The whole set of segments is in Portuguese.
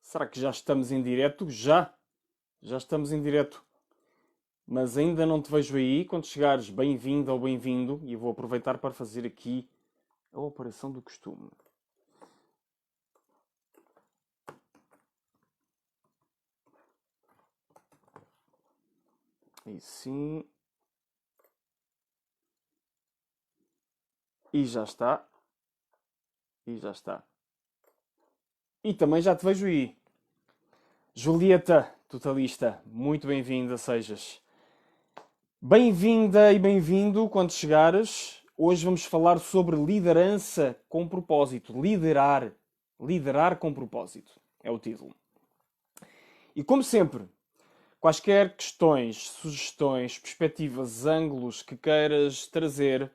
Será que já estamos em direto? Já estamos em direto. Mas ainda não te vejo aí. Quando chegares, bem-vindo ou bem-vindo. E eu vou aproveitar para fazer aqui a operação do costume. E sim. E já está. E já está. E também já te vejo aí. Julieta, totalista, muito bem-vinda sejas. Bem-vinda e bem-vindo quando chegares. Hoje vamos falar sobre liderança com propósito. Liderar. Liderar com propósito. É o título. E como sempre, quaisquer questões, sugestões, perspectivas, ângulos que queiras trazer,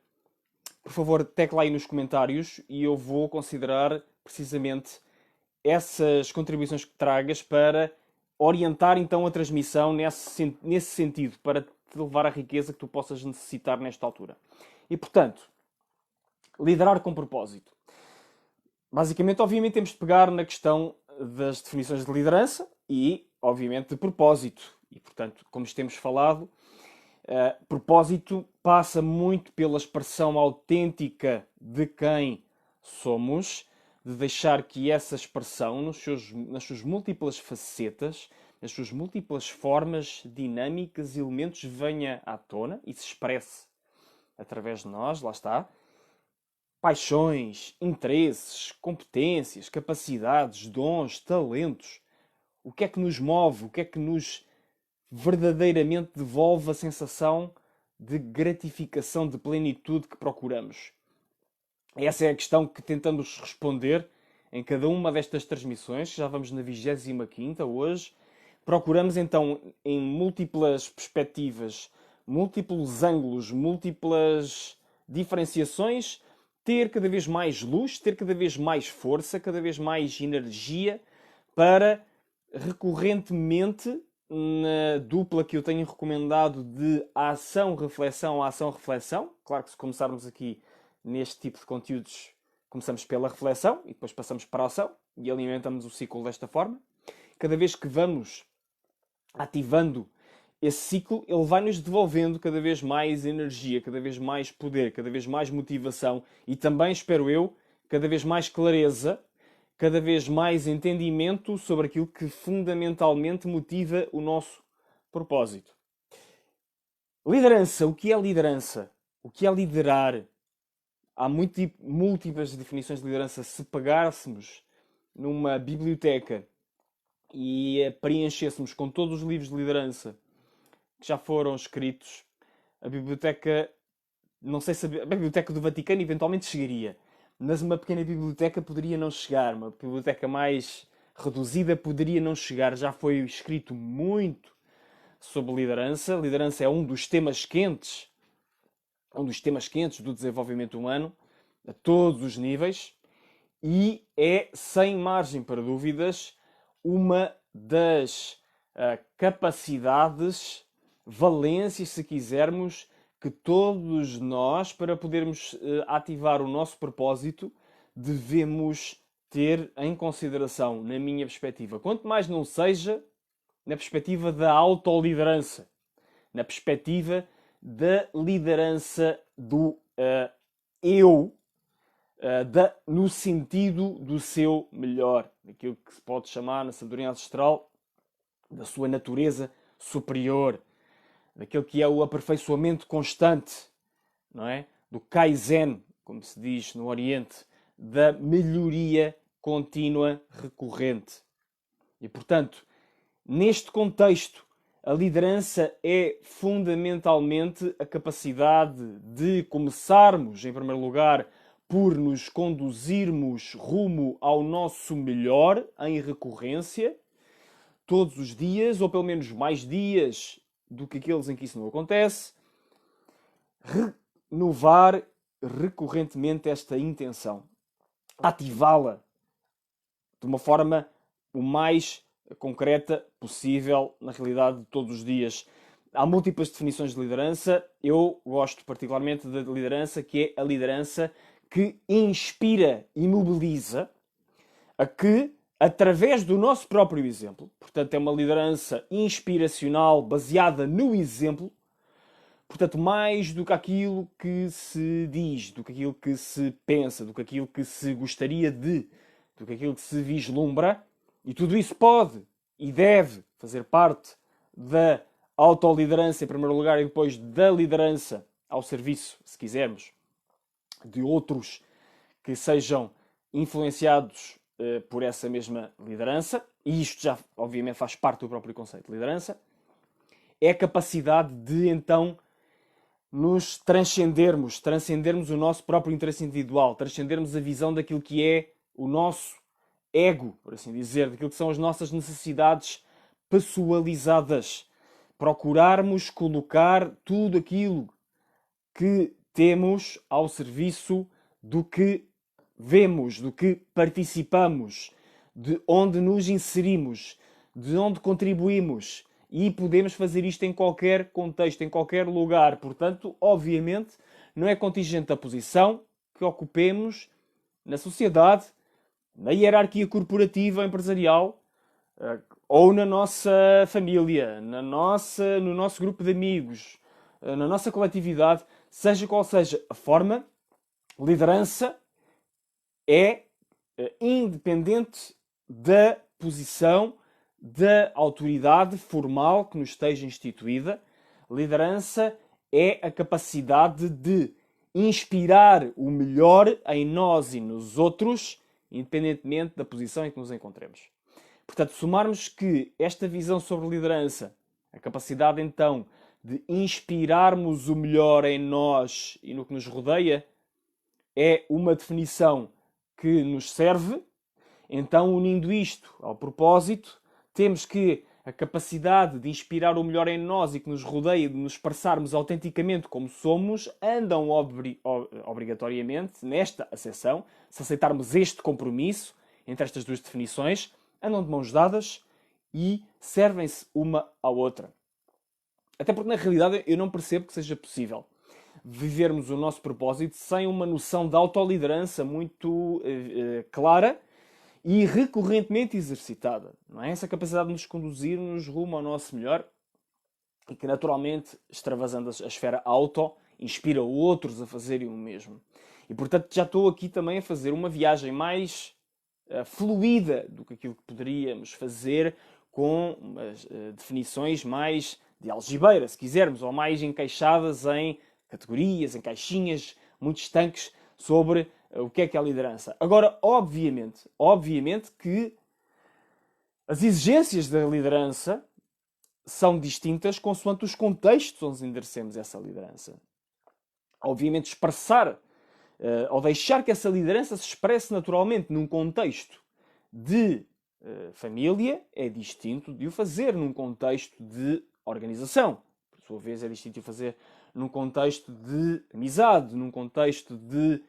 por favor, tecla aí nos comentários e eu vou considerar precisamente essas contribuições que tragas para orientar então a transmissão nesse sentido, para te levar à riqueza que tu possas necessitar nesta altura. E portanto, liderar com propósito. Basicamente, obviamente, temos de pegar na questão das definições de liderança e, obviamente, de propósito. E, portanto, como temos falado, propósito passa muito pela expressão autêntica de quem somos, de deixar que essa expressão, nas suas múltiplas facetas, nas suas múltiplas formas, dinâmicas, elementos, venha à tona e se expresse através de nós, lá está. Paixões, interesses, competências, capacidades, dons, talentos. O que é que nos move? O que é que nos verdadeiramente devolve a sensação de gratificação, de plenitude que procuramos? Essa é a questão que tentamos responder em cada uma destas transmissões. Já vamos na 25ª hoje. Procuramos então em múltiplas perspectivas, múltiplos ângulos, múltiplas diferenciações, ter cada vez mais luz, ter cada vez mais força, cada vez mais energia para recorrentemente na dupla que eu tenho recomendado de ação-reflexão, ação-reflexão. Claro que se começarmos aqui neste tipo de conteúdos, começamos pela reflexão e depois passamos para a ação e alimentamos o ciclo desta forma. Cada vez que vamos ativando esse ciclo, ele vai-nos devolvendo cada vez mais energia, cada vez mais poder, cada vez mais motivação e também, espero eu, cada vez mais clareza, cada vez mais entendimento sobre aquilo que fundamentalmente motiva o nosso propósito. Liderança. O que é liderança? O que é liderar? Há múltiplas definições de liderança. Se pegássemos numa biblioteca e preenchêssemos com todos os livros de liderança que já foram escritos, a biblioteca, não sei se a biblioteca do Vaticano eventualmente chegaria, mas uma pequena biblioteca poderia não chegar, uma biblioteca mais reduzida poderia não chegar. Já foi escrito muito sobre liderança. Liderança é um dos temas quentes do desenvolvimento humano, a todos os níveis, e é, sem margem para dúvidas, uma das capacidades, valências, se quisermos, que todos nós, para podermos ativar o nosso propósito, devemos ter em consideração, na minha perspectiva. Quanto mais não seja na perspectiva da autoliderança, na perspectiva da liderança do eu, no sentido do seu melhor, daquilo que se pode chamar na sabedoria ancestral da sua natureza superior, daquilo que é o aperfeiçoamento constante, não é? Do Kaizen, como se diz no Oriente, da melhoria contínua recorrente. E, portanto, neste contexto, a liderança é fundamentalmente a capacidade de começarmos, em primeiro lugar, por nos conduzirmos rumo ao nosso melhor em recorrência, todos os dias, ou pelo menos mais dias do que aqueles em que isso não acontece, renovar recorrentemente esta intenção, ativá-la de uma forma o mais concreta possível na realidade de todos os dias. Há múltiplas definições de liderança. Eu gosto particularmente da liderança que é a liderança que inspira e mobiliza, a que através do nosso próprio exemplo. Portanto, é uma liderança inspiracional, baseada no exemplo. Portanto, mais do que aquilo que se diz, do que aquilo que se pensa, do que aquilo que se gostaria de, do que aquilo que se vislumbra. E tudo isso pode e deve fazer parte da autoliderança, em primeiro lugar, e depois da liderança ao serviço, se quisermos, de outros que sejam influenciados por essa mesma liderança. E isto já, obviamente, faz parte do próprio conceito de liderança. É a capacidade de, então, nos transcendermos o nosso próprio interesse individual, transcendermos a visão daquilo que é o nosso ego, por assim dizer, daquilo que são as nossas necessidades pessoalizadas. Procurarmos colocar tudo aquilo que temos ao serviço do que vemos, do que participamos, de onde nos inserimos, de onde contribuímos. E podemos fazer isto em qualquer contexto, em qualquer lugar. Portanto, obviamente, não é contingente a posição que ocupemos na sociedade, na hierarquia corporativa, empresarial, ou na nossa família, no nosso grupo de amigos, na nossa coletividade, seja qual seja a forma, liderança é independente da posição, da autoridade formal que nos esteja instituída. Liderança é a capacidade de inspirar o melhor em nós e nos outros, independentemente da posição em que nos encontremos. Portanto, somarmos que esta visão sobre liderança, a capacidade então de inspirarmos o melhor em nós e no que nos rodeia, é uma definição que nos serve. Então, unindo isto ao propósito, temos que a capacidade de inspirar o melhor em nós e que nos rodeia, de nos expressarmos autenticamente como somos, andam obrigatoriamente nesta acessão. Se aceitarmos este compromisso entre estas duas definições, andam de mãos dadas e servem-se uma à outra. Até porque, na realidade, eu não percebo que seja possível vivermos o nosso propósito sem uma noção de autoliderança muito clara e recorrentemente exercitada. Não é? Essa capacidade de nos conduzir-nos rumo ao nosso melhor e que, naturalmente, extravasando a esfera auto, inspira outros a fazerem o mesmo. E, portanto, já estou aqui também a fazer uma viagem mais fluida do que aquilo que poderíamos fazer com umas definições mais de algibeira, se quisermos, ou mais encaixadas em categorias, em caixinhas, muito estanques sobre o que é a liderança. Agora, obviamente que as exigências da liderança são distintas consoante os contextos onde enderecemos essa liderança. Obviamente, expressar ou deixar que essa liderança se expresse naturalmente num contexto de família é distinto de o fazer num contexto de organização. Por sua vez, é distinto de o fazer num contexto de amizade, num contexto de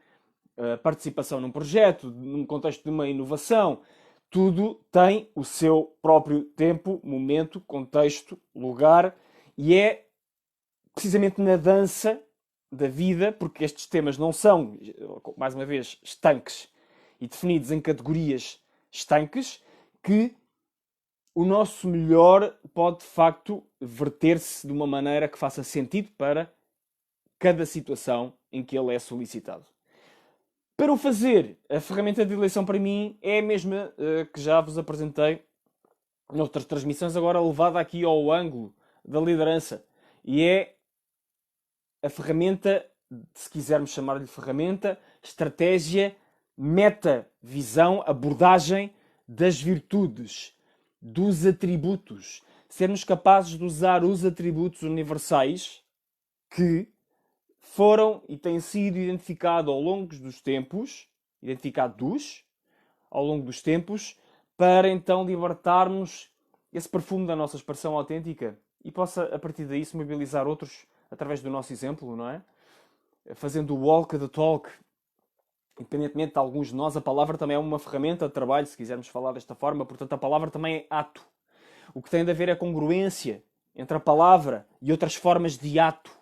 participação num projeto, num contexto de uma inovação. Tudo tem o seu próprio tempo, momento, contexto, lugar, e é precisamente na dança da vida, porque estes temas não são, mais uma vez, estanques e definidos em categorias estanques, que o nosso melhor pode, de facto, verter-se de uma maneira que faça sentido para cada situação em que ele é solicitado. Para o fazer, a ferramenta de eleição para mim é a mesma que já vos apresentei noutras transmissões, agora levada aqui ao ângulo da liderança. E é a ferramenta, se quisermos chamar-lhe ferramenta, estratégia, meta, visão, abordagem das virtudes, dos atributos. Sermos capazes de usar os atributos universais que foram e têm sido identificados ao longo dos tempos, ao longo dos tempos, para então libertarmos esse perfume da nossa expressão autêntica e possa, a partir daí, se mobilizar outros através do nosso exemplo, não é? Fazendo o walk the talk. Independentemente de alguns de nós, a palavra também é uma ferramenta de trabalho, se quisermos falar desta forma. Portanto, a palavra também é ato. O que tem de haver é congruência entre a palavra e outras formas de ato.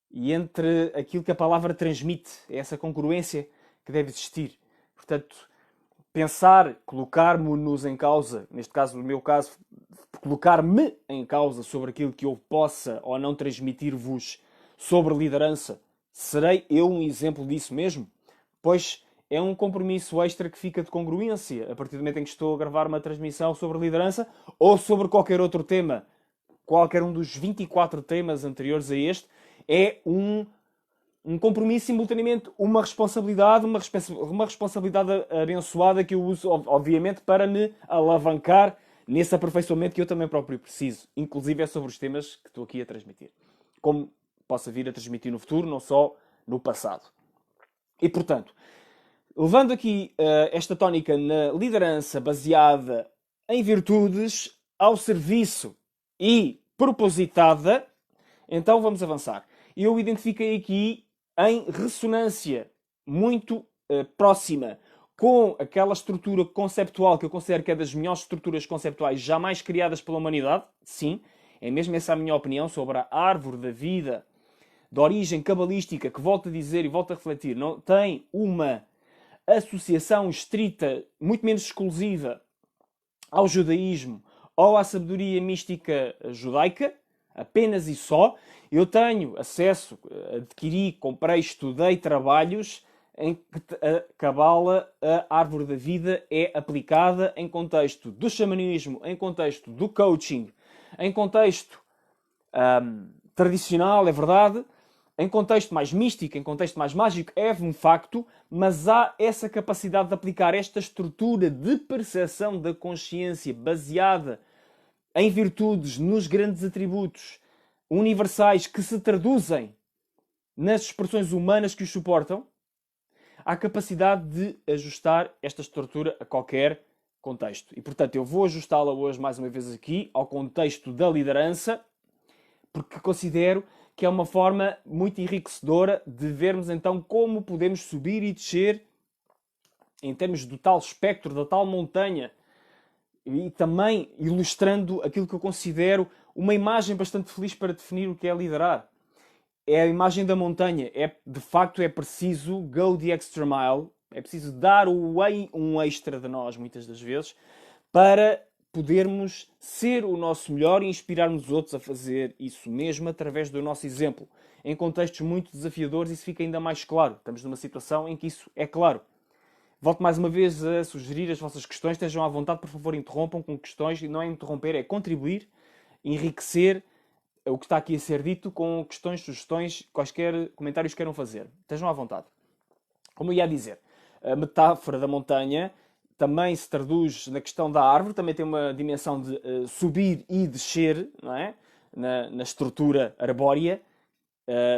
E entre aquilo que a palavra transmite. É essa congruência que deve existir. Portanto, pensar, colocar-me-nos em causa, neste caso, no meu caso, colocar-me em causa sobre aquilo que eu possa ou não transmitir-vos sobre liderança, serei eu um exemplo disso mesmo? Pois é um compromisso extra que fica de congruência a partir do momento em que estou a gravar uma transmissão sobre liderança ou sobre qualquer outro tema. Qualquer um dos 24 temas anteriores a este é um compromisso, simultaneamente uma responsabilidade abençoada que eu uso, obviamente, para me alavancar nesse aperfeiçoamento que eu também próprio preciso. Inclusive é sobre os temas que estou aqui a transmitir. Como possa vir a transmitir no futuro, não só no passado. E, portanto, levando aqui esta tónica na liderança baseada em virtudes, ao serviço e propositada, então vamos avançar. Eu identifiquei aqui em ressonância muito próxima com aquela estrutura conceptual que eu considero que é das melhores estruturas conceptuais jamais criadas pela humanidade. Sim, é mesmo essa a minha opinião sobre a árvore da vida, de origem cabalística, que volto a dizer e volto a refletir, não tem uma associação estrita, muito menos exclusiva, ao judaísmo ou à sabedoria mística judaica, apenas e só. Eu tenho acesso, adquiri, comprei, estudei trabalhos em que a Cabala, a árvore da vida, é aplicada em contexto do xamanismo, em contexto do coaching, em contexto tradicional, é verdade, em contexto mais místico, em contexto mais mágico, é um facto, mas há essa capacidade de aplicar esta estrutura de percepção da consciência baseada em virtudes, nos grandes atributos universais que se traduzem nas expressões humanas que os suportam, há capacidade de ajustar esta estrutura a qualquer contexto. E, portanto, eu vou ajustá-la hoje, mais uma vez aqui, ao contexto da liderança, porque considero que é uma forma muito enriquecedora de vermos, então, como podemos subir e descer em termos do tal espectro, da tal montanha, e também ilustrando aquilo que eu considero uma imagem bastante feliz para definir o que é liderar. É a imagem da montanha. De facto, é preciso go the extra mile, é preciso dar um extra de nós, muitas das vezes, para podermos ser o nosso melhor e inspirarmos os outros a fazer isso mesmo através do nosso exemplo. Em contextos muito desafiadores, isso fica ainda mais claro. Estamos numa situação em que isso é claro. Volto mais uma vez a sugerir as vossas questões. Estejam à vontade, por favor, interrompam com questões. E não é interromper, é contribuir, enriquecer o que está aqui a ser dito com questões, sugestões, quaisquer comentários que queiram fazer. Estejam à vontade. Como eu ia dizer, a metáfora da montanha também se traduz na questão da árvore, também tem uma dimensão de subir e descer, não é? Na estrutura arbórea,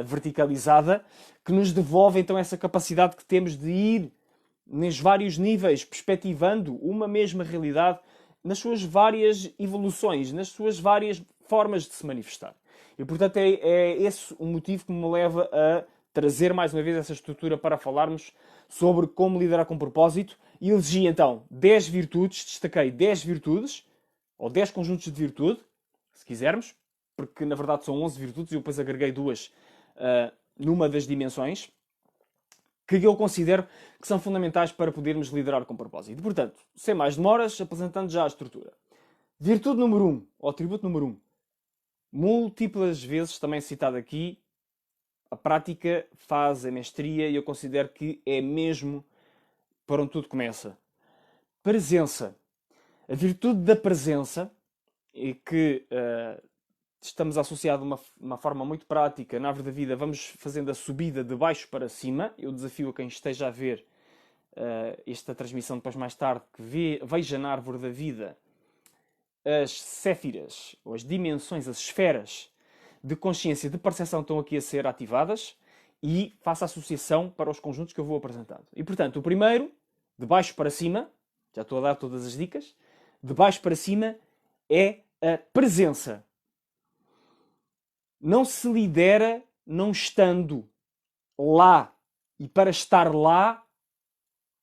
verticalizada, que nos devolve então essa capacidade que temos de ir nos vários níveis, perspectivando uma mesma realidade nas suas várias evoluções, nas suas várias formas de se manifestar. E, portanto, é esse o motivo que me leva a trazer mais uma vez essa estrutura para falarmos sobre como liderar com propósito. E elegi, então, 10 virtudes, destaquei 10 virtudes, ou 10 conjuntos de virtude, se quisermos, porque, na verdade, são 11 virtudes, e eu depois agreguei duas numa das dimensões, que eu considero que são fundamentais para podermos liderar com propósito. E, portanto, sem mais demoras, apresentando já a estrutura. Virtude número 1, ou atributo número 1. Múltiplas vezes também citado aqui, a prática faz a mestria e eu considero que é mesmo para onde tudo começa. Presença. A virtude da presença, e que estamos associados de uma forma muito prática, na árvore da vida, vamos fazendo a subida de baixo para cima. Eu desafio a quem esteja a ver esta transmissão depois mais tarde, que veja na árvore da vida as séfiras, ou as dimensões, as esferas de consciência, de percepção estão aqui a ser ativadas e faça associação para os conjuntos que eu vou apresentando. E, portanto, o primeiro, de baixo para cima, já estou a dar todas as dicas, de baixo para cima é a presença. Não se lidera não estando lá. E para estar lá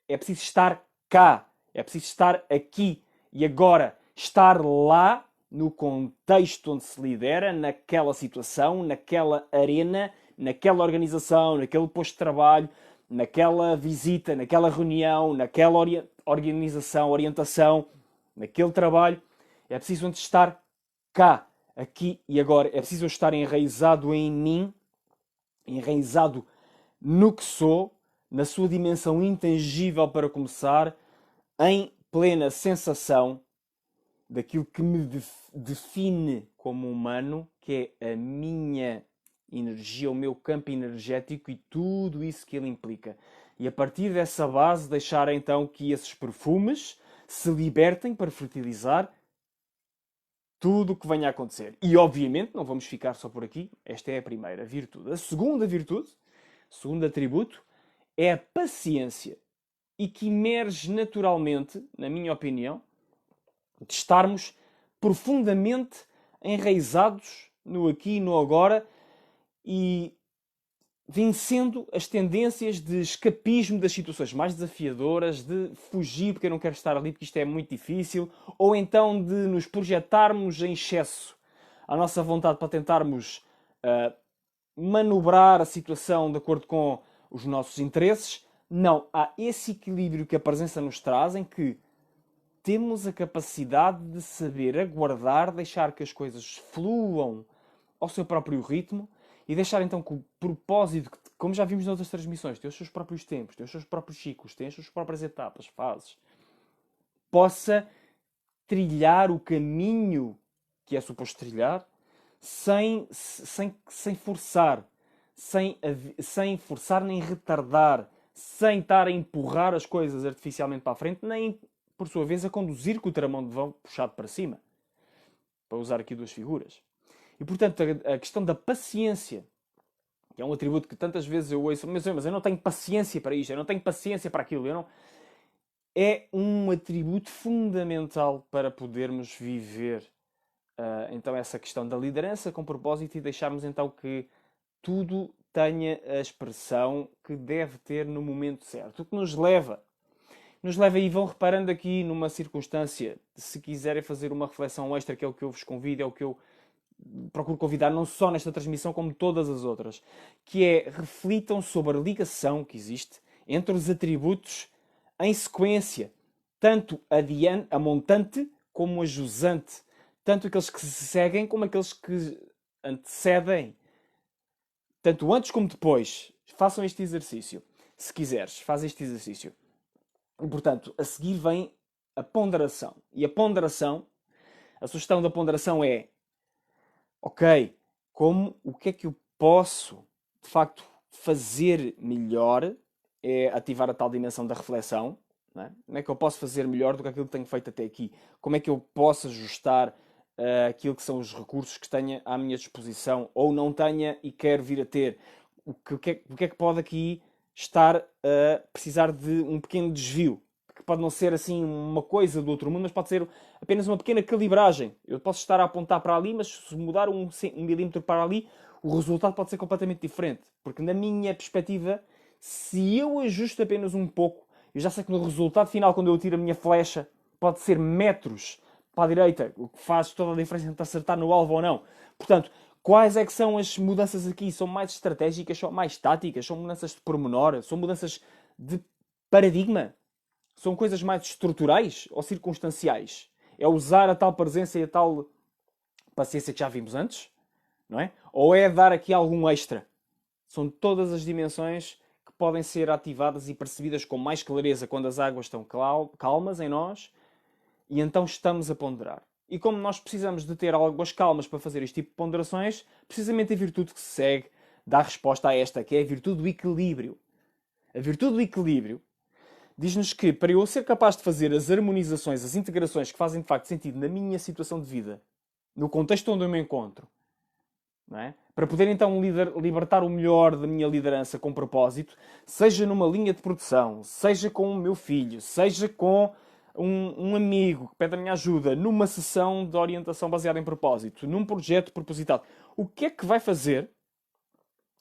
é preciso estar cá. É preciso estar aqui e agora. Estar lá no contexto onde se lidera, naquela situação, naquela arena, naquela organização, naquele posto de trabalho, naquela visita, naquela reunião, naquela organização, orientação, naquele trabalho. É preciso antes estar cá, aqui e agora. É preciso estar enraizado em mim, enraizado no que sou, na sua dimensão intangível para começar, em plena sensação daquilo que me define como humano, que é a minha energia, o meu campo energético e tudo isso que ele implica. E a partir dessa base deixar então que esses perfumes se libertem para fertilizar tudo o que venha a acontecer. E obviamente não vamos ficar só por aqui. Esta é a primeira virtude. A segunda virtude, o segundo atributo, é a paciência. E que emerge naturalmente, na minha opinião, de estarmos profundamente enraizados no aqui e no agora e vencendo as tendências de escapismo das situações mais desafiadoras, de fugir porque eu não quero estar ali porque isto é muito difícil, ou então de nos projetarmos em excesso à nossa vontade para tentarmos manobrar a situação de acordo com os nossos interesses. Não, há esse equilíbrio que a presença nos traz, em que temos a capacidade de saber aguardar, deixar que as coisas fluam ao seu próprio ritmo e deixar então que o propósito, como já vimos noutras transmissões, tem os seus próprios tempos, tem os seus próprios ciclos, tem as suas próprias etapas, fases, possa trilhar o caminho que é suposto trilhar sem forçar, sem forçar nem retardar, sem estar a empurrar as coisas artificialmente para a frente, nem, por sua vez, a conduzir com o tramão de vão puxado para cima. Para usar aqui duas figuras. E, portanto, a questão da paciência, que é um atributo que tantas vezes eu ouço, mas eu não tenho paciência para isto, eu não tenho paciência para aquilo, é um atributo fundamental para podermos viver então essa questão da liderança com propósito e deixarmos então que tudo tenha a expressão que deve ter no momento certo. O que nos leva, e vão reparando aqui numa circunstância, se quiserem fazer uma reflexão extra, que é o que eu vos convido, é o que eu procuro convidar, não só nesta transmissão, como todas as outras, que é, reflitam sobre a ligação que existe entre os atributos em sequência, tanto a montante como a jusante, tanto aqueles que se seguem como aqueles que antecedem, tanto antes como depois. Façam este exercício. Se quiseres, faz este exercício. E, portanto, a seguir vem a ponderação. E a ponderação, a sugestão da ponderação é: ok, o que é que eu posso, de facto, fazer melhor? É ativar a tal dimensão da reflexão. Não é? Como é que eu posso fazer melhor do que aquilo que tenho feito até aqui? Como é que eu posso ajustar aquilo que são os recursos que tenha à minha disposição ou não tenha e quero vir a ter? O que é que pode aqui estar a precisar de um pequeno desvio? Que pode não ser assim uma coisa do outro mundo, mas pode ser apenas uma pequena calibragem. Eu posso estar a apontar para ali, mas se mudar um milímetro para ali, o resultado pode ser completamente diferente. Porque na minha perspectiva, se eu ajusto apenas um pouco, eu já sei que no resultado final, quando eu tiro a minha flecha, pode ser metros para a direita, o que faz toda a diferença entre acertar no alvo ou não. Portanto, quais é que são as mudanças aqui? São mais estratégicas, são mais táticas, são mudanças de pormenor, são mudanças de paradigma? São coisas mais estruturais ou circunstanciais? É usar a tal presença e a tal paciência que já vimos antes? Não é? Ou é dar aqui algum extra? São todas as dimensões que podem ser ativadas e percebidas com mais clareza quando as águas estão calmas em nós e então estamos a ponderar. E como nós precisamos de ter águas calmas para fazer este tipo de ponderações, precisamente a virtude que se segue dá resposta a esta, que é a virtude do equilíbrio. A virtude do equilíbrio diz-nos que, para eu ser capaz de fazer as harmonizações, as integrações que fazem de facto sentido na minha situação de vida, no contexto onde eu me encontro, não é? Para poder então libertar o melhor da minha liderança com propósito, seja numa linha de produção, seja com o meu filho, seja com um amigo que pede a minha ajuda, numa sessão de orientação baseada em propósito, num projeto propositado, o que é que vai fazer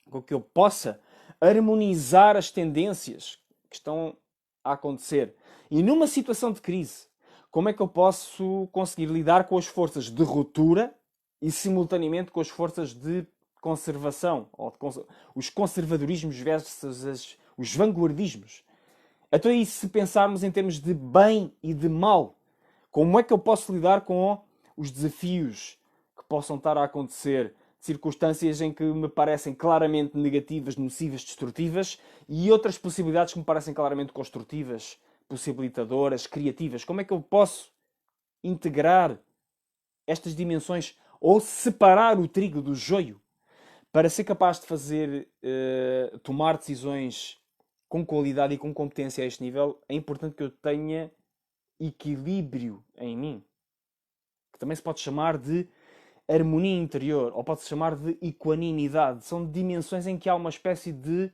com que eu possa harmonizar as tendências que estão a acontecer? E numa situação de crise, como é que eu posso conseguir lidar com as forças de ruptura e simultaneamente com as forças de conservação, ou os conservadorismos versus os vanguardismos? Então, e se pensarmos em termos de bem e de mal, como é que eu posso lidar com os desafios que possam estar a acontecer, circunstâncias em que me parecem claramente negativas, nocivas, destrutivas, e outras possibilidades que me parecem claramente construtivas, possibilitadoras, criativas? Como é que eu posso integrar estas dimensões ou separar o trigo do joio para ser capaz de fazer, tomar decisões com qualidade e com competência a este nível? É importante que eu tenha equilíbrio em mim, que também se pode chamar de harmonia interior, ou pode-se chamar de equanimidade. São dimensões em que há uma espécie de,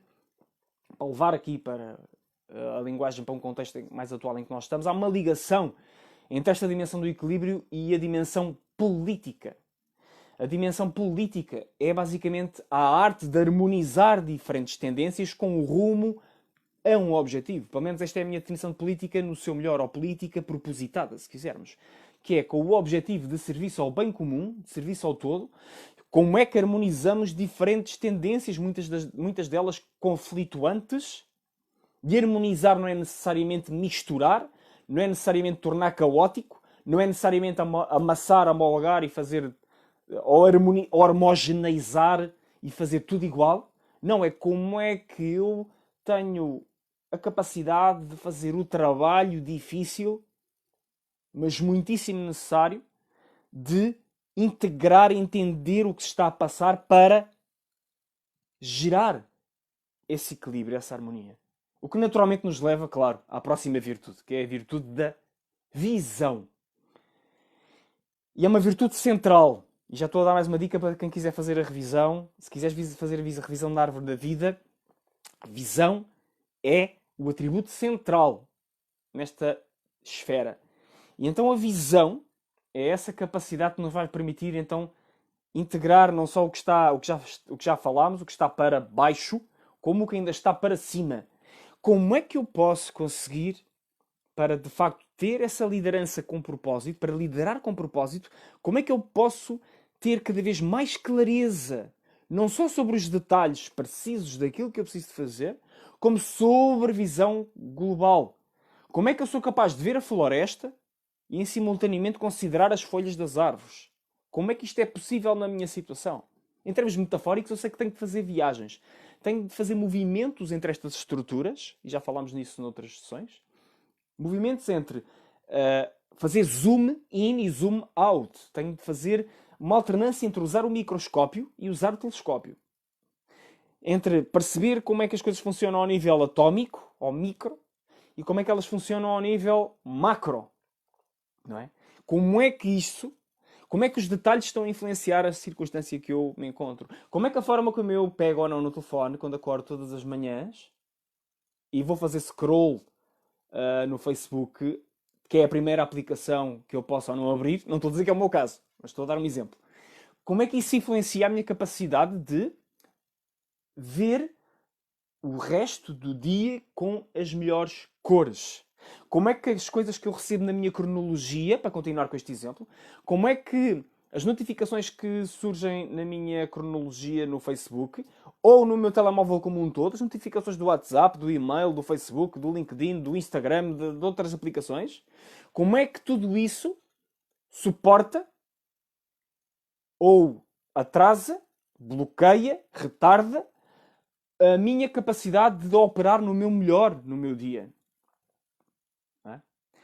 para levar aqui para a linguagem, para um contexto mais atual em que nós estamos, há uma ligação entre esta dimensão do equilíbrio e a dimensão política. A dimensão política é basicamente a arte de harmonizar diferentes tendências com o rumo a um objetivo. Pelo menos esta é a minha definição de política no seu melhor, ou política propositada, se quisermos. Que é com o objetivo de serviço ao bem comum, de serviço ao todo, como é que harmonizamos diferentes tendências, muitas delas conflituantes. De harmonizar não é necessariamente misturar, não é necessariamente tornar caótico, não é necessariamente amassar, homologar e fazer, ou homogeneizar e fazer tudo igual. Não, é como é que eu tenho a capacidade de fazer o trabalho difícil, mas muitíssimo necessário, de integrar, entender o que se está a passar para gerar esse equilíbrio, essa harmonia. O que naturalmente nos leva, claro, à próxima virtude, que é a virtude da visão. E é uma virtude central. E já estou a dar mais uma dica para quem quiser fazer a revisão. Se quiseres fazer a revisão da árvore da vida, a visão é o atributo central nesta esfera. E então a visão é essa capacidade que nos vai permitir então integrar não só o que já falámos, o que está para baixo, como o que ainda está para cima. Como é que eu posso conseguir, para de facto ter essa liderança com propósito, para liderar com propósito, como é que eu posso ter cada vez mais clareza, não só sobre os detalhes precisos daquilo que eu preciso de fazer, como sobre a visão global? Como é que eu sou capaz de ver a floresta e em simultaneamente considerar as folhas das árvores? Como é que isto é possível na minha situação? Em termos metafóricos, eu sei que tenho de fazer viagens. Tenho de fazer movimentos entre estas estruturas, e já falámos nisso noutras sessões. Movimentos entre fazer zoom in e zoom out. Tenho de fazer uma alternância entre usar o microscópio e usar o telescópio. Entre perceber como é que as coisas funcionam ao nível atómico, ou micro, e como é que elas funcionam ao nível macro. Não é? Como é que os detalhes estão a influenciar a circunstância que eu me encontro? Como é que a forma como eu pego ou não no telefone quando acordo todas as manhãs e vou fazer scroll no Facebook, que é a primeira aplicação que eu posso ou não abrir, não estou a dizer que é o meu caso, mas estou a dar um exemplo. Como é que isso influencia a minha capacidade de ver o resto do dia com as melhores cores? Como é que as coisas que eu recebo na minha cronologia, para continuar com este exemplo, como é que as notificações que surgem na minha cronologia no Facebook ou no meu telemóvel como um todo, as notificações do WhatsApp, do e-mail, do Facebook, do LinkedIn, do Instagram, de outras aplicações, como é que tudo isso suporta ou atrasa, bloqueia, retarda a minha capacidade de operar no meu melhor no meu dia?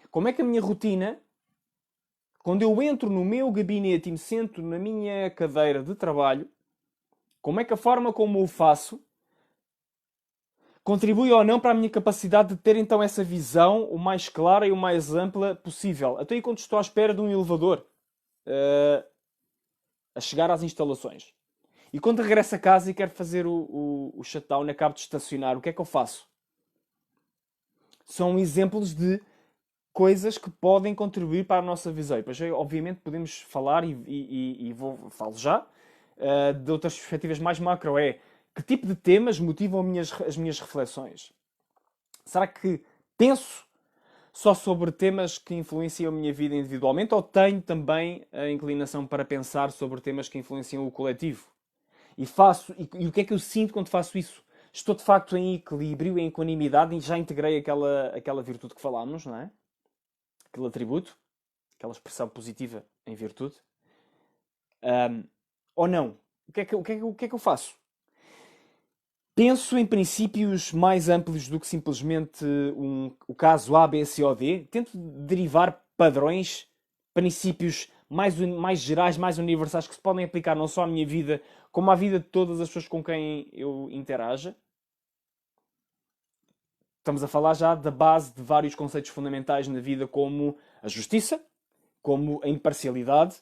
Como é que a minha rotina, quando eu entro no meu gabinete e me sento na minha cadeira de trabalho, como é que a forma como o faço contribui ou não para a minha capacidade de ter então essa visão o mais clara e o mais ampla possível? Até aí quando estou à espera de um elevador a chegar às instalações. E quando regresso a casa e quero fazer o shutdown, acabo de estacionar, o que é que eu faço? São exemplos de coisas que podem contribuir para a nossa visão. E depois, obviamente, podemos falar, falo já, de outras perspectivas mais macro. É que tipo de temas motivam as minhas reflexões? Será que penso só sobre temas que influenciam a minha vida individualmente ou tenho também a inclinação para pensar sobre temas que influenciam o coletivo? E o que é que eu sinto quando faço isso? Estou de facto em equilíbrio, em equanimidade e já integrei aquela virtude que falámos, não é? Aquele atributo, aquela expressão positiva em virtude. Ou não? O que é que eu faço? Penso em princípios mais amplos do que simplesmente o caso A, B, C ou D. Tento derivar padrões, princípios mais gerais, mais universais, que se podem aplicar não só à minha vida, como à vida de todas as pessoas com quem eu interaja. Estamos a falar já da base de vários conceitos fundamentais na vida, como a justiça, como a imparcialidade,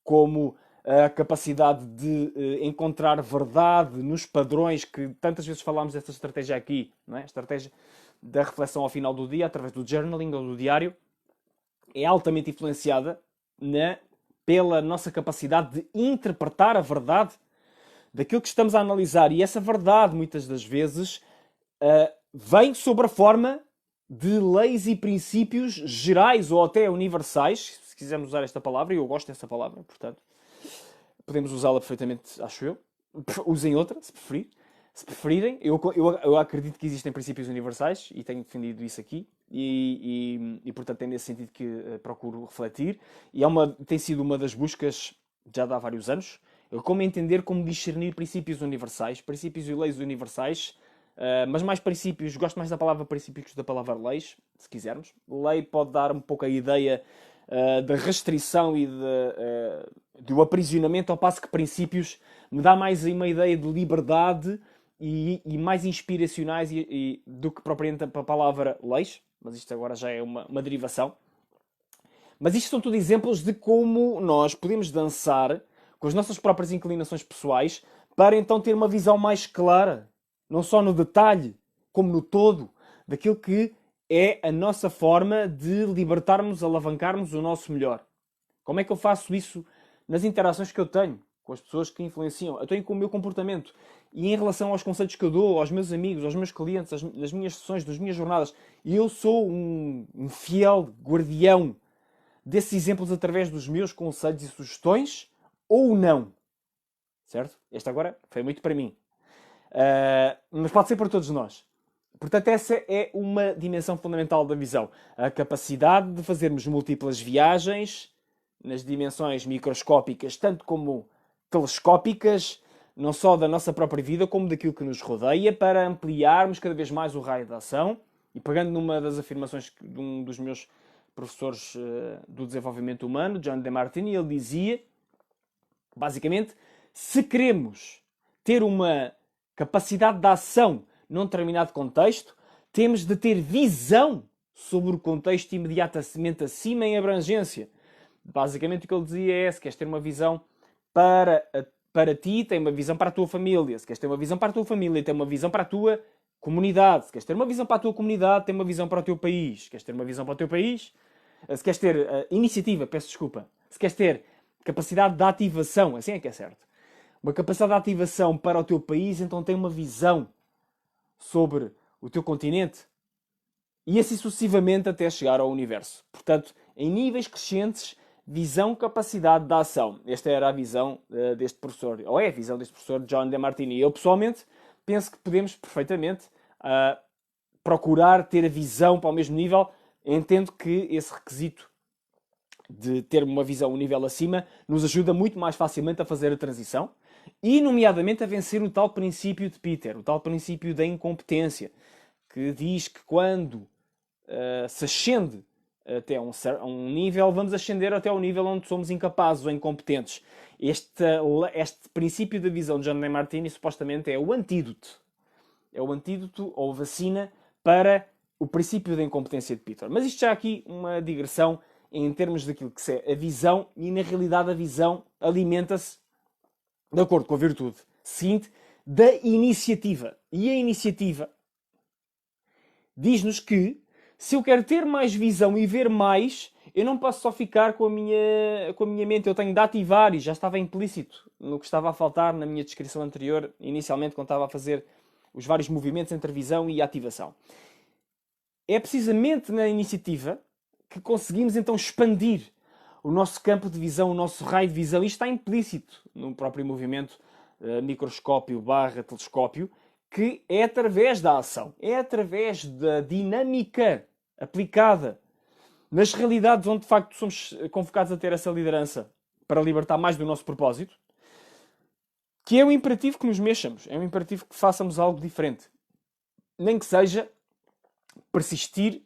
como a capacidade de encontrar verdade nos padrões, que tantas vezes falámos desta estratégia aqui, não é? A estratégia da reflexão ao final do dia, através do journaling ou do diário, é altamente influenciada pela nossa capacidade de interpretar a verdade daquilo que estamos a analisar. E essa verdade, muitas das vezes, vem sob a forma de leis e princípios gerais ou até universais, se quisermos usar esta palavra, e eu gosto dessa palavra, portanto, podemos usá-la perfeitamente, acho eu. Usem outra, se preferirem. Eu acredito que existem princípios universais e tenho defendido isso aqui. E portanto, é nesse sentido que procuro refletir. E tem sido uma das buscas, já há vários anos, como entender, como discernir princípios universais, princípios e leis universais, mas mais princípios, gosto mais da palavra princípios que da palavra leis, se quisermos. Lei pode dar um pouco a ideia da restrição e do aprisionamento, ao passo que princípios me dá mais uma ideia de liberdade e mais inspiracionais do que propriamente a palavra leis, mas isto agora já é uma derivação. Mas isto são tudo exemplos de como nós podemos dançar com as nossas próprias inclinações pessoais para então ter uma visão mais clara, não só no detalhe, como no todo, daquilo que é a nossa forma de libertarmos, alavancarmos o nosso melhor. Como é que eu faço isso nas interações que eu tenho com as pessoas que influenciam? Eu tenho com o meu comportamento e em relação aos conselhos que eu dou aos meus amigos, aos meus clientes, das minhas sessões, das minhas jornadas. E eu sou um fiel guardião desses exemplos através dos meus conselhos e sugestões ou não. Certo? Este agora foi muito para mim. Mas pode ser para todos nós. Portanto, essa é uma dimensão fundamental da visão. A capacidade de fazermos múltiplas viagens nas dimensões microscópicas, tanto como telescópicas, não só da nossa própria vida, como daquilo que nos rodeia, para ampliarmos cada vez mais o raio de ação. E pegando numa das afirmações de um dos meus professores do desenvolvimento humano, John DeMartini, ele dizia, basicamente, se queremos ter uma capacidade de ação num determinado contexto, temos de ter visão sobre o contexto imediatamente acima em abrangência. Basicamente o que ele dizia é, se queres ter uma visão para ti, tem uma visão para a tua família. Se queres ter uma visão para a tua família, tem uma visão para a tua comunidade. Se queres ter uma visão para a tua comunidade, tem uma visão para o teu país. Se queres ter uma visão para o teu país, se queres ter iniciativa, peço desculpa, se queres ter capacidade de ativação, assim é que é certo, uma capacidade de ativação para o teu país, então tem uma visão sobre o teu continente e assim sucessivamente até chegar ao universo. Portanto, em níveis crescentes, visão, capacidade de ação. Esta era a visão deste professor, ou é a visão deste professor John DeMartini. Eu, pessoalmente, penso que podemos perfeitamente procurar ter a visão para o mesmo nível. Entendo que esse requisito de ter uma visão um nível acima nos ajuda muito mais facilmente a fazer a transição e, nomeadamente, a vencer o tal princípio de Peter, o tal princípio da incompetência, que diz que quando se ascende até um nível, vamos ascender até ao nível onde somos incapazes ou incompetentes. Este princípio da visão de John DeMartini supostamente é o antídoto. É o antídoto ou vacina para o princípio da incompetência de Peter. Mas isto já aqui uma digressão em termos daquilo que é a visão, e na realidade a visão alimenta-se, de acordo com a virtude seguinte, da iniciativa. E a iniciativa diz-nos que, se eu quero ter mais visão e ver mais, eu não posso só ficar com a minha mente. Eu tenho de ativar, e já estava implícito no que estava a faltar na minha descrição anterior, inicialmente, quando estava a fazer os vários movimentos entre visão e ativação. É precisamente na iniciativa que conseguimos então expandir o nosso campo de visão, o nosso raio de visão. Isto está implícito no próprio movimento microscópio / telescópio, que é através da ação, é através da dinâmica aplicada nas realidades onde de facto somos convocados a ter essa liderança para libertar mais do nosso propósito, que é um imperativo que nos mexamos, é um imperativo que façamos algo diferente. Nem que seja persistir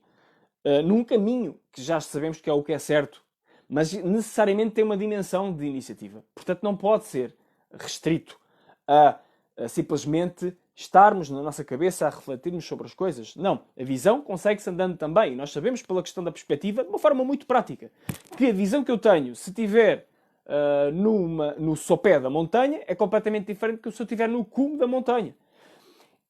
num caminho que já sabemos que é o que é certo, mas necessariamente tem uma dimensão de iniciativa. Portanto, não pode ser restrito a simplesmente estarmos na nossa cabeça a refletirmos sobre as coisas. Não. A visão consegue-se andando também. Nós sabemos, pela questão da perspectiva, de uma forma muito prática, que a visão que eu tenho, se tiver no sopé da montanha, é completamente diferente do que se eu estiver no cume da montanha.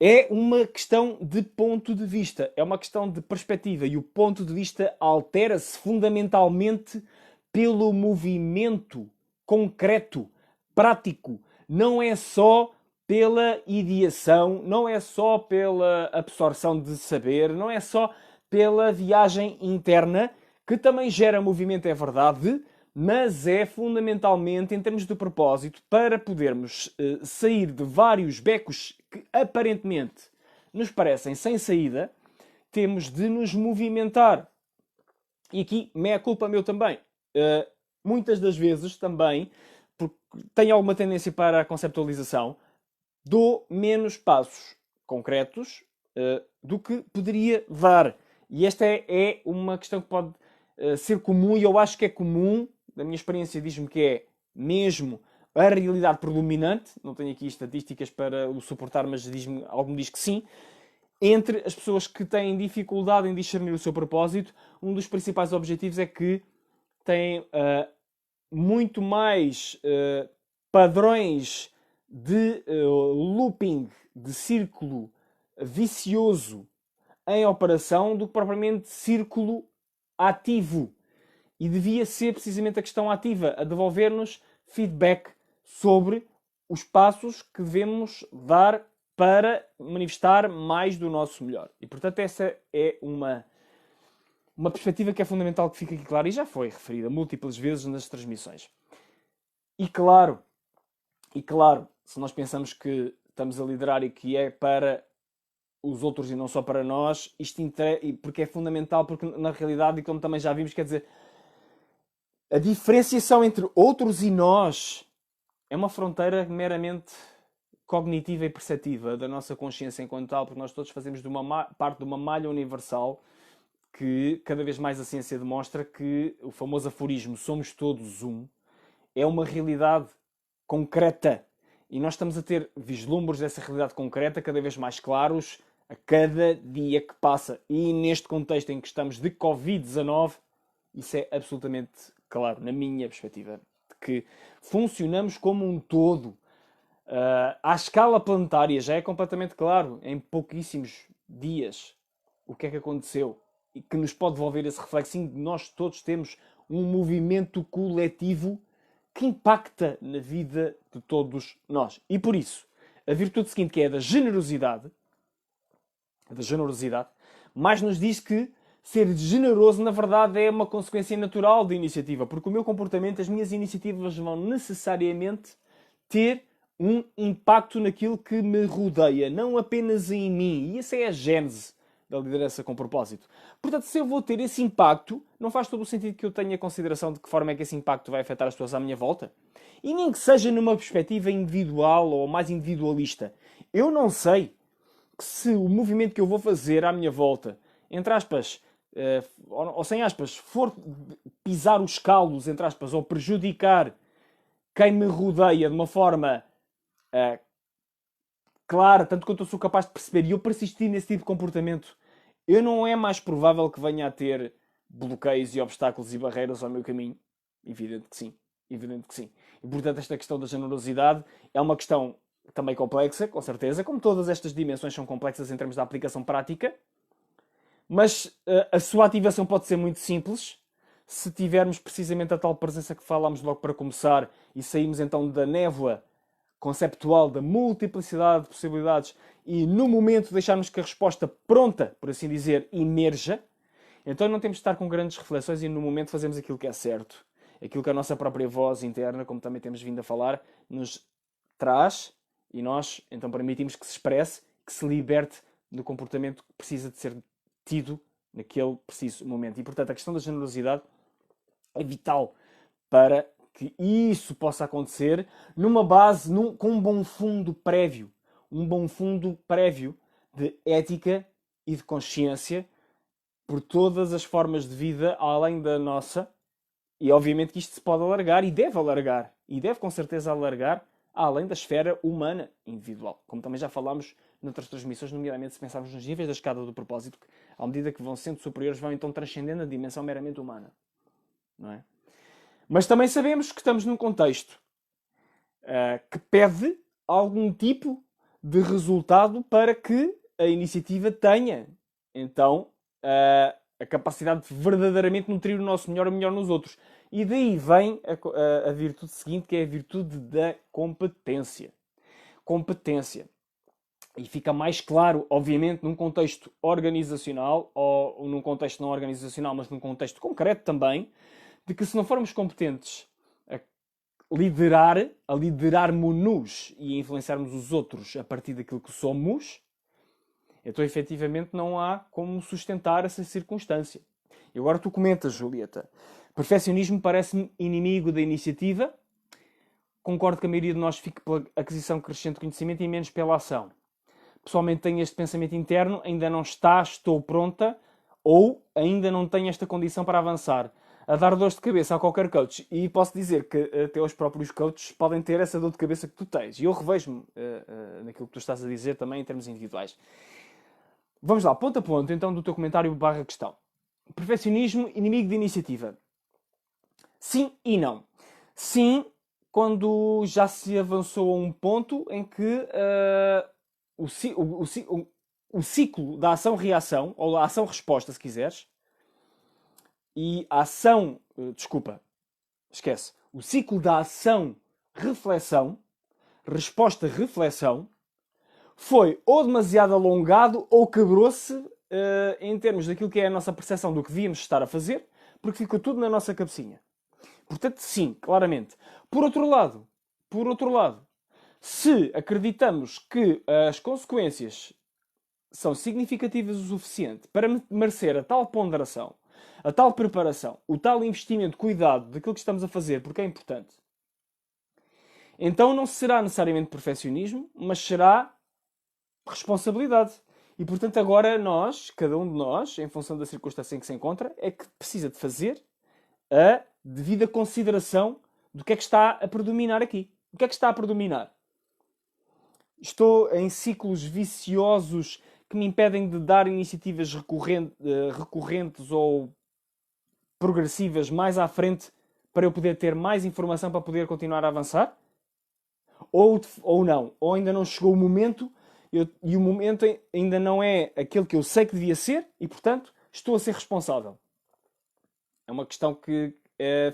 É uma questão de ponto de vista, é uma questão de perspectiva, e o ponto de vista altera-se fundamentalmente pelo movimento concreto, prático. Não é só pela ideação, não é só pela absorção de saber, não é só pela viagem interna, que também gera movimento, é verdade, mas é fundamentalmente em termos de propósito para podermos sair de vários becos que aparentemente nos parecem sem saída, temos de nos movimentar. E aqui, meia culpa meu também. Muitas das vezes também, porque tenho alguma tendência para a conceptualização, dou menos passos concretos do que poderia dar. E esta é uma questão que pode ser comum, e eu acho que é comum, da minha experiência diz-me que é mesmo a realidade predominante, não tenho aqui estatísticas para o suportar, mas algo me diz que sim, entre as pessoas que têm dificuldade em discernir o seu propósito, um dos principais objetivos é que têm muito mais padrões de looping, de círculo vicioso em operação do que propriamente círculo ativo. E devia ser precisamente a questão ativa, a devolver-nos feedback sobre os passos que devemos dar para manifestar mais do nosso melhor. E, portanto, essa é uma perspectiva que é fundamental que fique aqui clara, e já foi referida múltiplas vezes nas transmissões. E claro, se nós pensamos que estamos a liderar e que é para os outros e não só para nós, porque é fundamental, porque na realidade, e como também já vimos, quer dizer, a diferenciação entre outros e nós é uma fronteira meramente cognitiva e perceptiva da nossa consciência enquanto tal, porque nós todos fazemos parte de uma malha universal que cada vez mais a ciência demonstra que o famoso aforismo "somos todos um" é uma realidade concreta. E nós estamos a ter vislumbres dessa realidade concreta cada vez mais claros a cada dia que passa. E neste contexto em que estamos de Covid-19, isso é absolutamente claro, na minha perspectiva, de que funcionamos como um todo. À escala planetária já é completamente claro, em pouquíssimos dias, o que é que aconteceu. E que nos pode devolver esse reflexinho de nós todos temos um movimento coletivo que impacta na vida de todos nós. E por isso, a virtude seguinte, que é a da generosidade, mais nos diz que ser generoso, na verdade, é uma consequência natural da iniciativa, porque o meu comportamento, as minhas iniciativas vão necessariamente ter um impacto naquilo que me rodeia, não apenas em mim. E essa é a gênese da liderança com propósito. Portanto, se eu vou ter esse impacto, não faz todo o sentido que eu tenha consideração de que forma é que esse impacto vai afetar as pessoas à minha volta? E nem que seja numa perspectiva individual ou mais individualista. Eu não sei que se o movimento que eu vou fazer à minha volta, entre aspas, ou sem aspas, for pisar os calos, entre aspas, ou prejudicar quem me rodeia de uma forma clara, tanto quanto eu sou capaz de perceber, e eu persistir nesse tipo de comportamento, eu não é mais provável que venha a ter bloqueios e obstáculos e barreiras ao meu caminho? Evidente que sim. Evidente que sim. E, portanto, esta questão da generosidade é uma questão também complexa, com certeza, como todas estas dimensões são complexas em termos da aplicação prática, mas a sua ativação pode ser muito simples, se tivermos precisamente a tal presença que falámos logo para começar e saímos então da névoa conceptual da multiplicidade de possibilidades e no momento deixarmos que a resposta pronta, por assim dizer, emerja, então não temos de estar com grandes reflexões e no momento fazemos aquilo que é certo. Aquilo que a nossa própria voz interna, como também temos vindo a falar, nos traz e nós então permitimos que se expresse, que se liberte do comportamento que precisa de ser tido naquele preciso momento. E, portanto, a questão da generosidade é vital para que isso possa acontecer numa base, com um bom fundo prévio. Um bom fundo prévio de ética e de consciência por todas as formas de vida além da nossa. E obviamente que isto se pode alargar e deve alargar. E deve com certeza alargar além da esfera humana individual. Como também já falámos noutras transmissões, nomeadamente se pensarmos nos níveis da escada do propósito, que à medida que vão sendo superiores, vão então transcendendo a dimensão meramente humana. Não é? Mas também sabemos que estamos num contexto que pede algum tipo de resultado para que a iniciativa tenha, então, a capacidade de verdadeiramente nutrir o nosso melhor e melhor nos outros. E daí vem a virtude seguinte, que é a virtude da competência. Competência. E fica mais claro, obviamente, num contexto organizacional, ou num contexto não organizacional, mas num contexto concreto também, de que se não formos competentes a liderarmos-nos e a influenciarmos os outros a partir daquilo que somos, então efetivamente não há como sustentar essa circunstância. E agora tu comentas, Julieta. Perfeccionismo parece-me inimigo da iniciativa. Concordo que a maioria de nós fique pela aquisição crescente de conhecimento e menos pela ação. Pessoalmente tenho este pensamento interno, ainda não estou pronta, ou ainda não tenho esta condição para avançar, a dar dores de cabeça a qualquer coach. E posso dizer que até os próprios coaches podem ter essa dor de cabeça que tu tens. E eu revejo-me naquilo que tu estás a dizer também em termos individuais. Vamos lá, ponto a ponto, então, do teu comentário / questão. Perfeccionismo, inimigo de iniciativa. Sim e não. Sim, quando já se avançou a um ponto em que o ciclo da ação-reação, ou da ação-resposta, se quiseres, e a ação... esquece. O ciclo da ação-reflexão, resposta-reflexão, foi ou demasiado alongado ou quebrou-se em termos daquilo que é a nossa percepção do que devíamos estar a fazer, porque ficou tudo na nossa cabecinha. Portanto, sim, claramente. Por outro lado, se acreditamos que as consequências são significativas o suficiente para merecer a tal ponderação, a tal preparação, o tal investimento, cuidado daquilo que estamos a fazer, porque é importante, então não será necessariamente perfeccionismo, mas será responsabilidade. E, portanto, agora nós, cada um de nós, em função da circunstância em que se encontra, é que precisa de fazer a devida consideração do que é que está a predominar aqui. O que é que está a predominar? Estou em ciclos viciosos que me impedem de dar iniciativas recorrentes ou progressivas mais à frente para eu poder ter mais informação para poder continuar a avançar? Ou não? Ou ainda não chegou o momento e o momento ainda não é aquele que eu sei que devia ser e, portanto, estou a ser responsável? É uma questão que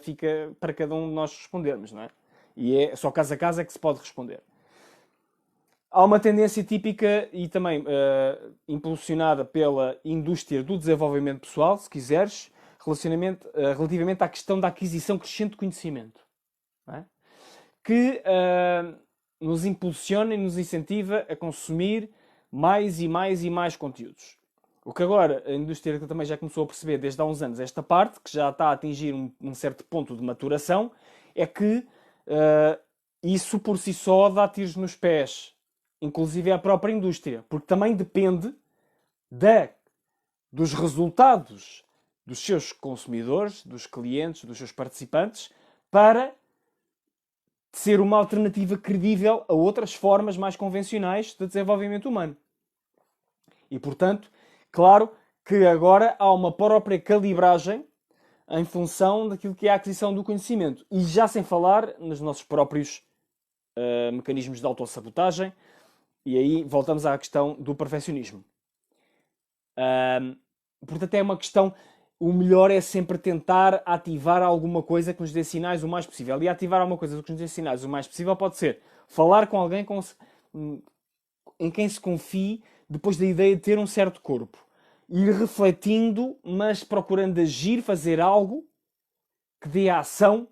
fica para cada um de nós respondermos, não é? E é só caso a caso é que se pode responder. Há uma tendência típica e também impulsionada pela indústria do desenvolvimento pessoal, se quiseres, relativamente à questão da aquisição crescente de conhecimento, não é? Que nos impulsiona e nos incentiva a consumir mais e mais e mais conteúdos. O que agora a indústria também já começou a perceber desde há uns anos esta parte, que já está a atingir um certo ponto de maturação, é que isso por si só dá tiros nos pés, inclusive à própria indústria, porque também depende dos resultados dos seus consumidores, dos clientes, dos seus participantes, para ser uma alternativa credível a outras formas mais convencionais de desenvolvimento humano. E, portanto, claro que agora há uma própria calibragem em função daquilo que é a aquisição do conhecimento. E já sem falar nos nossos próprios mecanismos de autossabotagem. E aí voltamos à questão do perfeccionismo. Portanto, é uma questão... O melhor é sempre tentar ativar alguma coisa que nos dê sinais o mais possível. E ativar alguma coisa que nos dê sinais o mais possível pode ser falar com alguém em quem se confie depois da ideia de ter um certo corpo. Ir refletindo, mas procurando agir, fazer algo que dê a ação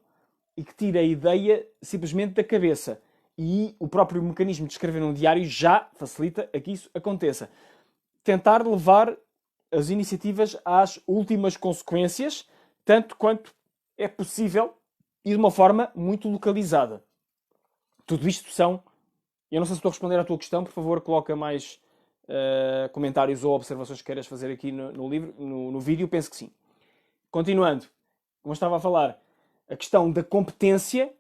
e que tire a ideia simplesmente da cabeça. E o próprio mecanismo de escrever um diário já facilita a que isso aconteça. Tentar levar as iniciativas às últimas consequências, tanto quanto é possível e de uma forma muito localizada. Tudo isto são... Eu não sei se estou a responder à tua questão, por favor, coloca mais comentários ou observações que queiras fazer aqui no livro, no vídeo, penso que sim. Continuando, como eu estava a falar, a questão da competência,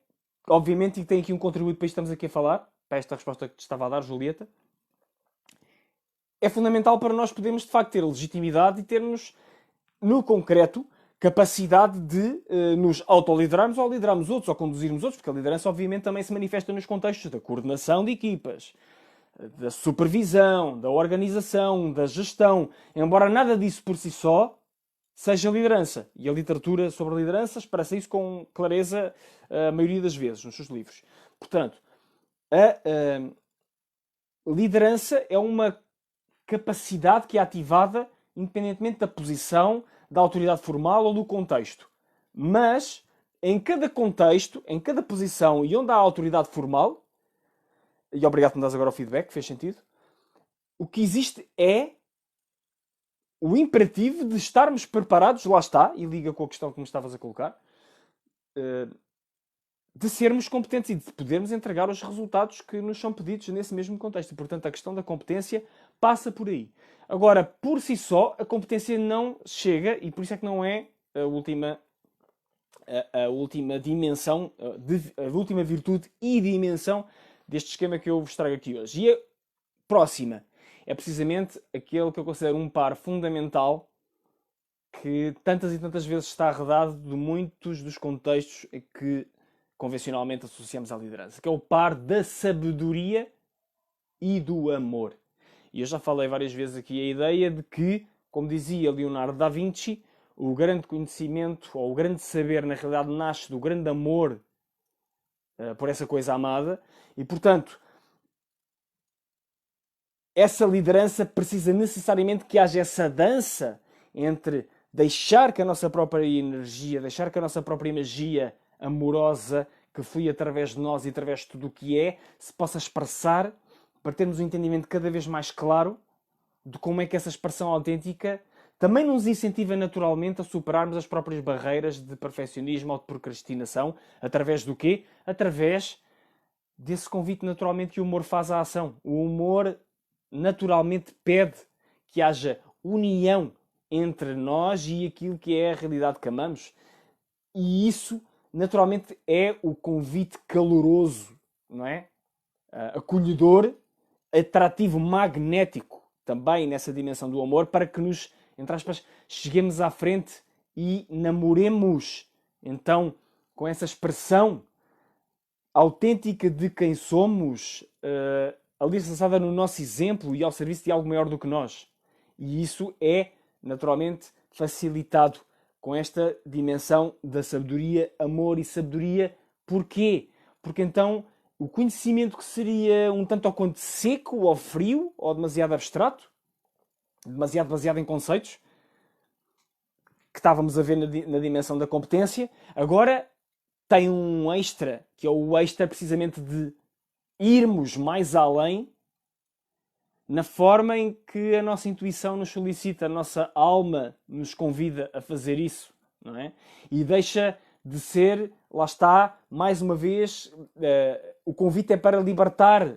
obviamente, e tem aqui um contributo para isto que estamos aqui a falar, para esta resposta que te estava a dar, Julieta, é fundamental para nós podermos, de facto, ter legitimidade e termos, no concreto, capacidade de nos autoliderarmos ou liderarmos outros, ou conduzirmos outros, porque a liderança, obviamente, também se manifesta nos contextos da coordenação de equipas, da supervisão, da organização, da gestão, embora nada disso por si só seja liderança. E a literatura sobre a liderança expressa isso com clareza a maioria das vezes nos seus livros. Portanto, a liderança é uma capacidade que é ativada independentemente da posição, da autoridade formal ou do contexto. Mas, em cada contexto, em cada posição e onde há autoridade formal, e obrigado por me dares agora o feedback, fez sentido, o que existe é o imperativo de estarmos preparados, lá está, e liga com a questão que me estavas a colocar, de sermos competentes e de podermos entregar os resultados que nos são pedidos nesse mesmo contexto. E, portanto, a questão da competência passa por aí. Agora, por si só, a competência não chega, e por isso é que não é a última dimensão, a última virtude e dimensão deste esquema que eu vos trago aqui hoje. E a próxima é precisamente aquele que eu considero um par fundamental que tantas e tantas vezes está arredado de muitos dos contextos a que convencionalmente associamos à liderança, que é o par da sabedoria e do amor. E eu já falei várias vezes aqui a ideia de que, como dizia Leonardo da Vinci, o grande conhecimento ou o grande saber na realidade nasce do grande amor por essa coisa amada e, portanto, essa liderança precisa necessariamente que haja essa dança entre deixar que a nossa própria energia, deixar que a nossa própria magia amorosa que flui através de nós e através de tudo o que é, se possa expressar para termos um entendimento cada vez mais claro de como é que essa expressão autêntica também nos incentiva naturalmente a superarmos as próprias barreiras de perfeccionismo ou de procrastinação. Através do quê? Através desse convite naturalmente que o humor faz à ação. O humor naturalmente pede que haja união entre nós e aquilo que é a realidade que amamos. E isso, naturalmente, é o convite caloroso, não é? Acolhedor, atrativo, magnético, também nessa dimensão do amor, para que nos, entre aspas, cheguemos à frente e namoremos, então, com essa expressão autêntica de quem somos, alicerçada no nosso exemplo e ao serviço de algo maior do que nós. E isso é, naturalmente, facilitado com esta dimensão da sabedoria, amor e sabedoria. Porquê? Porque então o conhecimento que seria um tanto ou quanto seco ou frio ou demasiado abstrato, demasiado baseado em conceitos, que estávamos a ver na dimensão da competência, agora tem um extra, que é o extra precisamente de irmos mais além na forma em que a nossa intuição nos solicita, a nossa alma nos convida a fazer isso, não é? E deixa de ser, lá está, mais uma vez, o convite é para libertar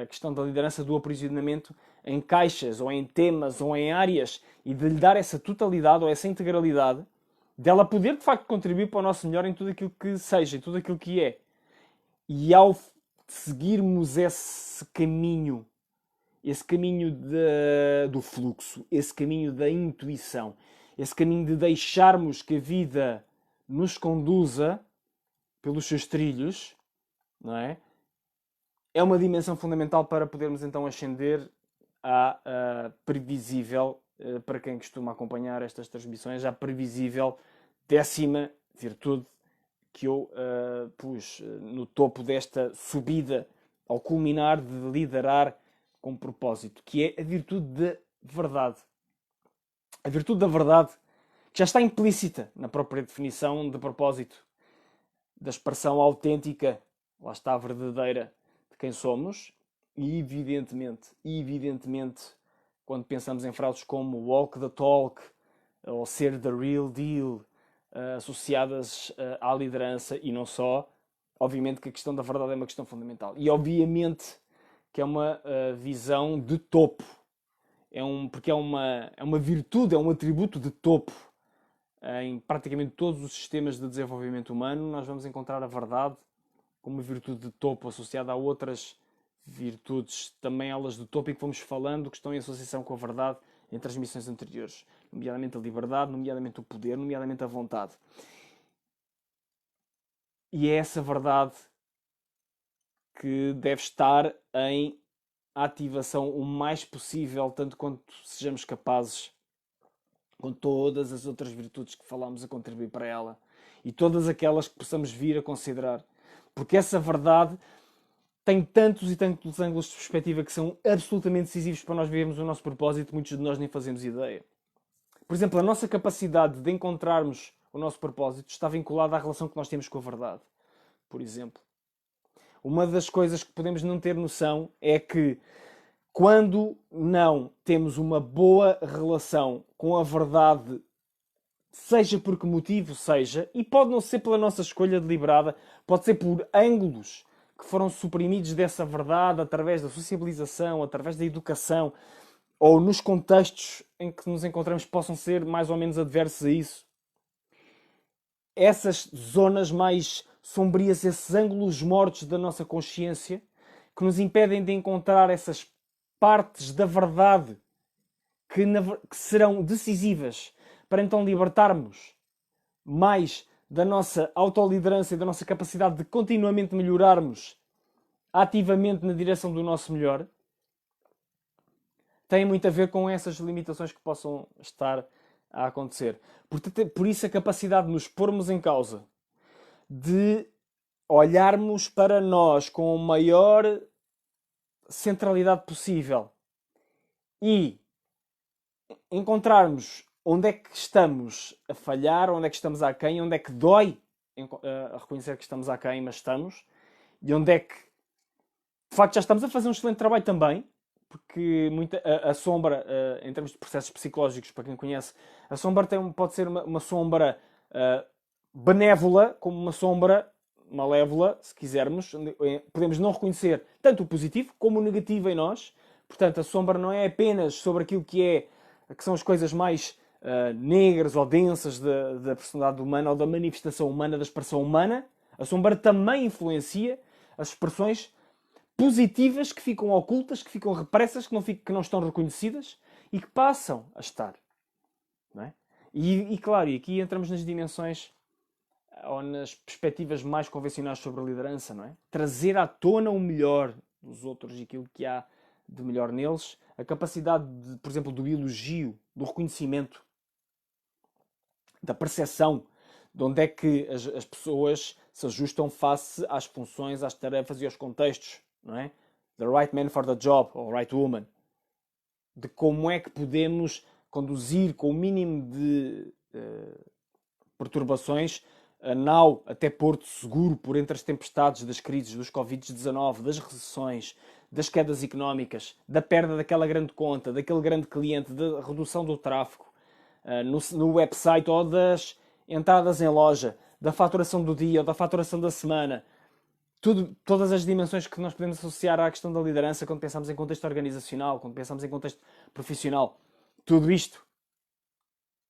a questão da liderança do aprisionamento em caixas, ou em temas, ou em áreas, e de lhe dar essa totalidade, ou essa integralidade, dela poder, de facto, contribuir para o nosso melhor em tudo aquilo que seja, em tudo aquilo que é. E ao seguirmos esse caminho do fluxo, esse caminho da intuição, esse caminho de deixarmos que a vida nos conduza pelos seus trilhos, não é? É uma dimensão fundamental para podermos então ascender à previsível, para quem costuma acompanhar estas transmissões, à previsível 10ª virtude que eu pus no topo desta subida ao culminar de liderar com propósito, que é a virtude da verdade. A virtude da verdade, que já está implícita na própria definição de propósito, da expressão autêntica lá está a verdadeira de quem somos, e evidentemente, quando pensamos em frases como walk the talk ou ser the real deal, associadas à liderança e não só, obviamente que a questão da verdade é uma questão fundamental. E obviamente que é uma visão de topo. Porque é uma virtude, é um atributo de topo. Em praticamente todos os sistemas de desenvolvimento humano, nós vamos encontrar a verdade como uma virtude de topo associada a outras virtudes, também elas de topo, e que vamos falando, que estão em associação com a verdade em transmissões anteriores, nomeadamente a liberdade, nomeadamente o poder, nomeadamente a vontade. E é essa verdade que deve estar em ativação o mais possível, tanto quanto sejamos capazes, com todas as outras virtudes que falamos a contribuir para ela e todas aquelas que possamos vir a considerar. Porque essa verdade tem tantos e tantos ângulos de perspectiva que são absolutamente decisivos para nós vivermos o nosso propósito, muitos de nós nem fazemos ideia. Por exemplo, a nossa capacidade de encontrarmos o nosso propósito está vinculada à relação que nós temos com a verdade. Por exemplo, uma das coisas que podemos não ter noção é que quando não temos uma boa relação com a verdade, seja por que motivo seja, e pode não ser pela nossa escolha deliberada, pode ser por ângulos que foram suprimidos dessa verdade através da sociabilização, através da educação, ou nos contextos em que nos encontramos possam ser mais ou menos adversos a isso. Essas zonas mais sombrias, esses ângulos mortos da nossa consciência, que nos impedem de encontrar essas partes da verdade que serão decisivas para então libertarmos mais da nossa autoliderança e da nossa capacidade de continuamente melhorarmos ativamente na direção do nosso melhor, tem muito a ver com essas limitações que possam estar a acontecer. Por isso a capacidade de nos pormos em causa, de olharmos para nós com a maior centralidade possível e encontrarmos onde é que estamos a falhar, onde é que estamos aquém, onde é que dói a reconhecer que estamos aquém, mas estamos, e onde é que de facto já estamos a fazer um excelente trabalho também, porque a sombra, em termos de processos psicológicos, para quem conhece, a sombra pode ser uma sombra benévola, como uma sombra malévola, se quisermos. Podemos não reconhecer tanto o positivo como o negativo em nós. Portanto, a sombra não é apenas sobre aquilo que são as coisas mais negras ou densas da personalidade humana ou da manifestação humana, da expressão humana. A sombra também influencia as expressões positivas que ficam ocultas, que ficam repressas, que não estão reconhecidas e que passam a estar. Não é? Claro, e aqui entramos nas dimensões ou nas perspectivas mais convencionais sobre a liderança, não é? Trazer à tona o melhor dos outros e aquilo que há de melhor neles, a capacidade, por exemplo, do elogio, do reconhecimento, da percepção de onde é que as pessoas se ajustam face às funções, às tarefas e aos contextos, não é? The right man for the job, ou right woman. De como é que podemos conduzir com o mínimo de perturbações a nau até porto seguro por entre as tempestades das crises dos Covid-19, das recessões, das quedas económicas, da perda daquela grande conta, daquele grande cliente, da redução do tráfego no website ou das entradas em loja, da faturação do dia ou da faturação da semana. Todas as dimensões que nós podemos associar à questão da liderança quando pensamos em contexto organizacional, quando pensamos em contexto profissional. Tudo isto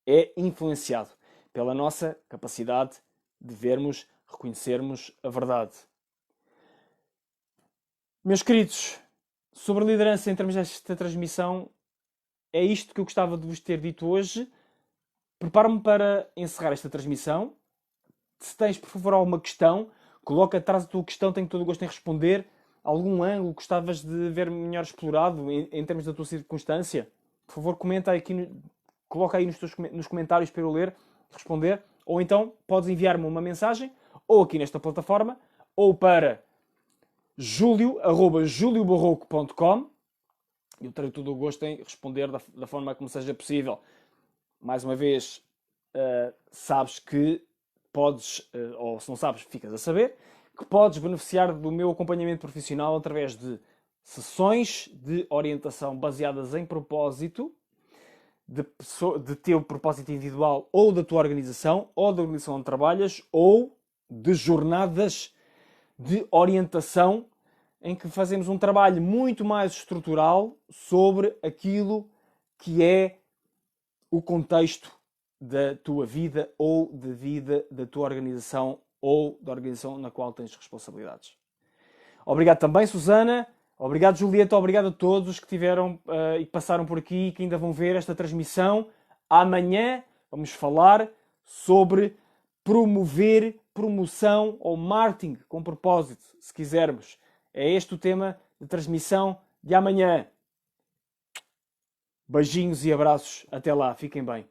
é influenciado pela nossa capacidade de vermos, reconhecermos a verdade. Meus queridos, sobre a liderança em termos desta transmissão, é isto que eu gostava de vos ter dito hoje. Preparo-me para encerrar esta transmissão. Se tens, por favor, alguma questão, coloca atrás a tua questão, tenho todo o gosto em responder. Algum ângulo gostavas de ver melhor explorado em termos da tua circunstância? Por favor, comenta aqui, coloca aí nos comentários para eu ler, responder. Ou então podes enviar-me uma mensagem, ou aqui nesta plataforma, ou para julio@juliobarroco.com. Eu terei todo o gosto em responder da forma como seja possível. Mais uma vez, sabes que podes, ou se não sabes, ficas a saber, que podes beneficiar do meu acompanhamento profissional através de sessões de orientação baseadas em propósito, de teu propósito individual ou da tua organização, ou da organização onde trabalhas, ou de jornadas de orientação em que fazemos um trabalho muito mais estrutural sobre aquilo que é o contexto da tua vida ou da vida da tua organização ou da organização na qual tens responsabilidades. Obrigado também, Susana. Obrigado, Julieta. Obrigado a todos que tiveram e que passaram por aqui e que ainda vão ver esta transmissão. Amanhã vamos falar sobre promoção ou marketing com propósito, se quisermos. É este o tema de transmissão de amanhã. Beijinhos e abraços. Até lá. Fiquem bem.